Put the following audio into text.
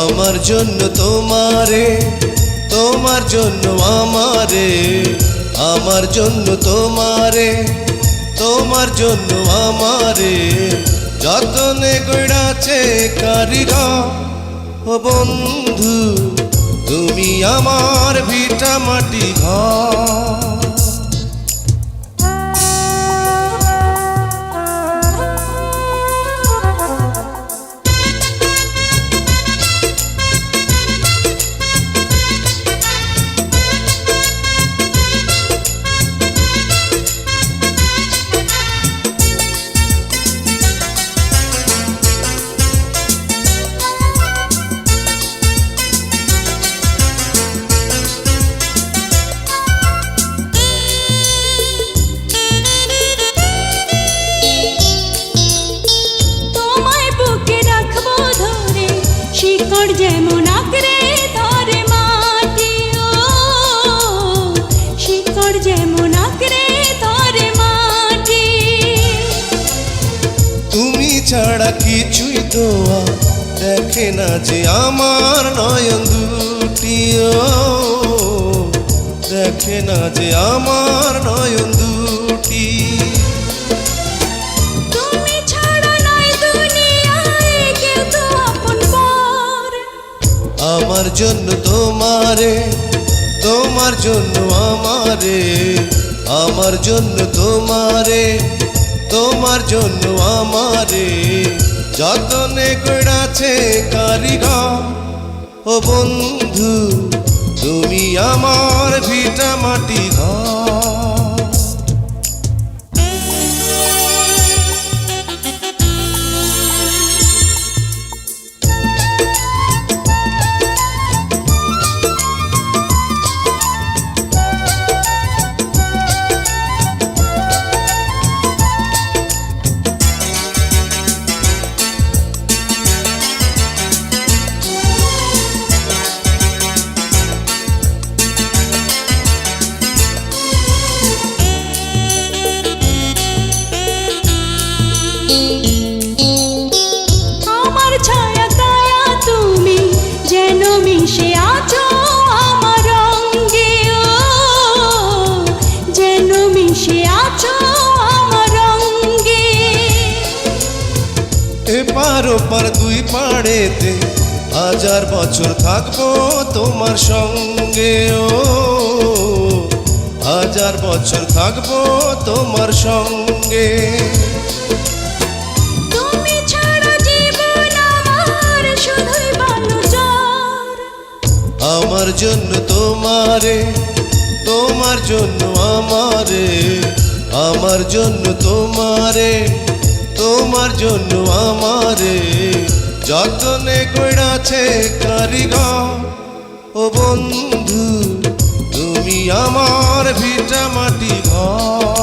আমার জন্য তোমারে, তোমার জন্য আমারে, আমার জন্য তোমারে, তোমার জন্য আমারে যতনে গড়াছে কারিগর। ও বন্ধু তুমি আমার ভিটা মাটি ঘর। শিকড় যেমন আঁকড়ে ধরে মাটি, ও শিকড় যেমন আঁকড়ে ধরে মাটি। তুমি ছাড়া কিছুই তো দেখে না যে আমার নয়ন দুটি, ও দেখে না যে আমার নয়ন দুটি। আমার জন্য তোমারে, তোমার জন্য আমারে, আমার জন্য তোমারে, তোমার জন্য আমারে যতনে গড়াছে কারিগর। ও বন্ধু তুমি আমার ভিটা মাটি ঘর। আমার ছায়া কায়া তুমি যেন মিশে আছো আমার রঙে, ও যেন মিশে আছো আমার রঙে। এপার ওপার দুই পাড়েতে হাজার বছর থাকবো তোমার সঙ্গে, ও হাজার বছর থাকবো তোমার সঙ্গে। তুমি ছাড়া জীবন আমার শুধুই বালুচর। আমার জন্য তোমারে, তোমার জন্য আমারে, আমার জন্য তোমারে, তোমার জন্য আমারে যতনে গড়াছে কারিগর। ও বন্ধু তুমি আমার ভিটা মাটি ঘর।